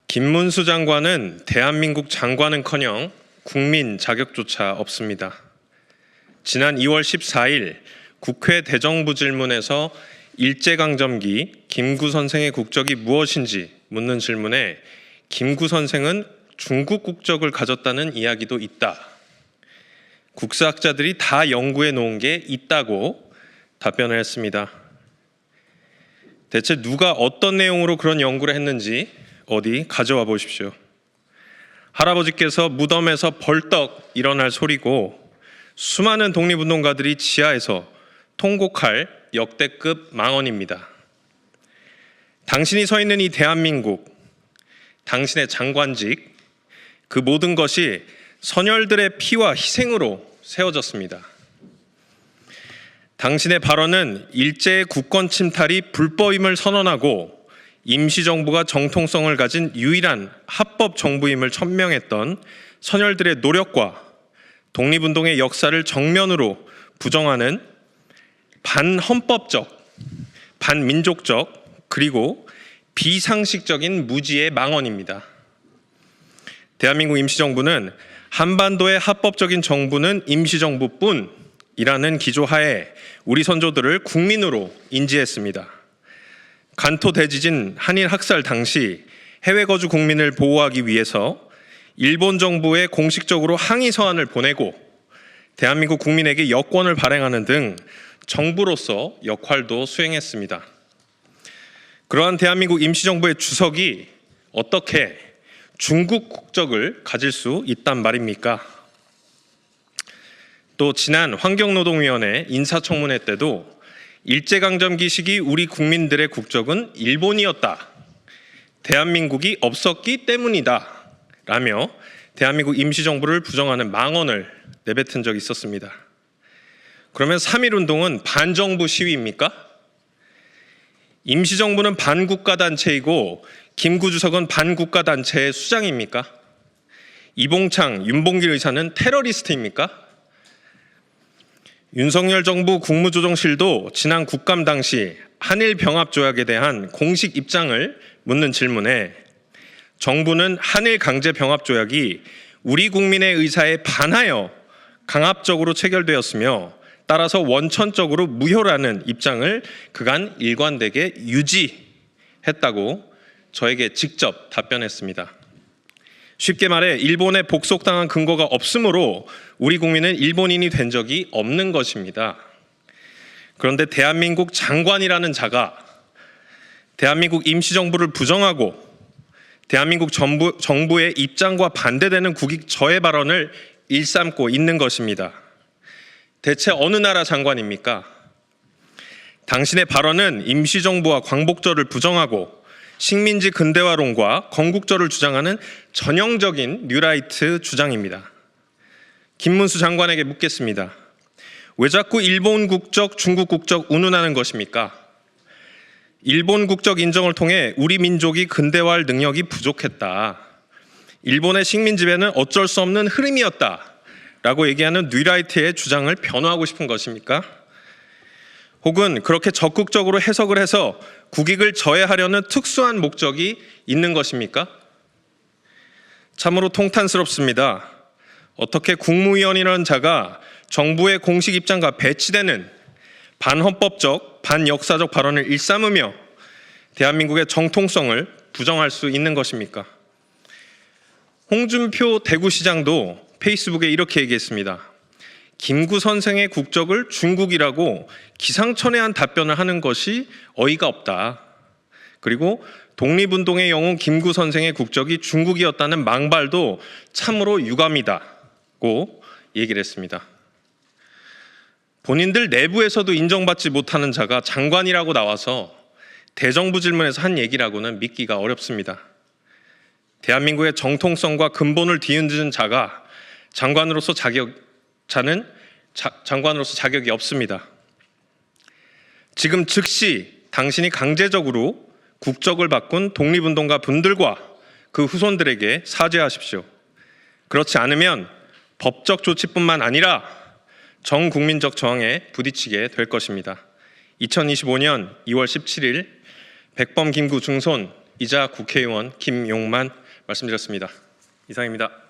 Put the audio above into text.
김문수 장관은 대한민국 장관은커녕 국민 자격조차 없습니다. 지난 2월 14일 국회 대정부 질문에서 일제강점기 김구 선생의 국적이 무엇인지 묻는 질문에 김구 선생은 중국 국적을 가졌다는 이야기도 있다. 국사학자들이 다 연구해 놓은 게 있다고 답변을 했습니다. 대체 누가 어떤 내용으로 그런 연구를 했는지 어디 가져와 보십시오. 할아버지께서 무덤에서 벌떡 일어날 소리고 수많은 독립운동가들이 지하에서 통곡할 역대급 망언입니다. 당신이 서 있는 이 대한민국, 당신의 장관직, 그 모든 것이 선열들의 피와 희생으로 세워졌습니다. 당신의 발언은 일제의 국권 침탈이 불법임을 선언하고 임시정부가 정통성을 가진 유일한 합법 정부임을 천명했던 선열들의 노력과 독립운동의 역사를 정면으로 부정하는 반헌법적, 반민족적, 그리고 비상식적인 무지의 망언입니다. 대한민국 임시정부는 한반도의 합법적인 정부는 임시정부뿐이라는 기조하에 우리 선조들을 국민으로 인지했습니다. 간토 대지진 한일 학살 당시 해외 거주 국민을 보호하기 위해서 일본 정부에 공식적으로 항의 서한을 보내고 대한민국 국민에게 여권을 발행하는 등 정부로서 역할도 수행했습니다. 그러한 대한민국 임시정부의 주석이 어떻게 중국 국적을 가질 수 있단 말입니까? 또 지난 환경노동위원회 인사청문회 때도 일제강점기 시기 우리 국민들의 국적은 일본이었다. 대한민국이 없었기 때문이다. 라며 대한민국 임시정부를 부정하는 망언을 내뱉은 적이 있었습니다. 그러면 3.1운동은 반정부 시위입니까? 임시정부는 반국가단체이고 김구 주석은 반국가단체의 수장입니까? 이봉창, 윤봉길 의사는 테러리스트입니까? 윤석열 정부 국무조정실도 지난 국감 당시 한일 병합조약에 대한 공식 입장을 묻는 질문에 정부는 한일 강제병합조약이 우리 국민의 의사에 반하여 강압적으로 체결되었으며 따라서 원천적으로 무효라는 입장을 그간 일관되게 유지했다고 저에게 직접 답변했습니다. 쉽게 말해 일본에 복속당한 근거가 없으므로 우리 국민은 일본인이 된 적이 없는 것입니다. 그런데 대한민국 장관이라는 자가 대한민국 임시정부를 부정하고 대한민국 정부의 입장과 반대되는 국익저해 발언을 일삼고 있는 것입니다. 대체 어느 나라 장관입니까? 당신의 발언은 임시정부와 광복절을 부정하고 식민지 근대화론과 건국절을 주장하는 전형적인 뉴라이트 주장입니다. 김문수 장관에게 묻겠습니다. 왜 자꾸 일본 국적, 중국 국적 운운하는 것입니까? 일본 국적 인정을 통해 우리 민족이 근대화할 능력이 부족했다. 일본의 식민지배는 어쩔 수 없는 흐름이었다. 라고 얘기하는 뉴라이트의 주장을 변호하고 싶은 것입니까? 혹은 그렇게 적극적으로 해석을 해서 국익을 저해하려는 특수한 목적이 있는 것입니까? 참으로 통탄스럽습니다. 어떻게 국무위원이라는 자가 정부의 공식 입장과 배치되는 반헌법적, 반역사적 발언을 일삼으며 대한민국의 정통성을 부정할 수 있는 것입니까? 홍준표 대구시장도 페이스북에 이렇게 얘기했습니다. 김구 선생의 국적을 중국이라고 기상천외한 답변을 하는 것이 어이가 없다. 그리고 독립운동의 영웅 김구 선생의 국적이 중국이었다는 망발도 참으로 유감이다고 얘기를 했습니다. 본인들 내부에서도 인정받지 못하는 자가 장관이라고 나와서 대정부 질문에서 한 얘기라고는 믿기가 어렵습니다. 대한민국의 정통성과 근본을 뒤흔드는 자가 장관으로서 자격이 없습니다. 지금 즉시 당신이 강제적으로 국적을 바꾼 독립운동가 분들과 그 후손들에게 사죄하십시오. 그렇지 않으면 법적 조치뿐만 아니라 정국민적 저항에 부딪히게 될 것입니다. 2025년 2월 17일 백범 김구 중손 이자 국회의원 김용만 말씀드렸습니다. 이상입니다.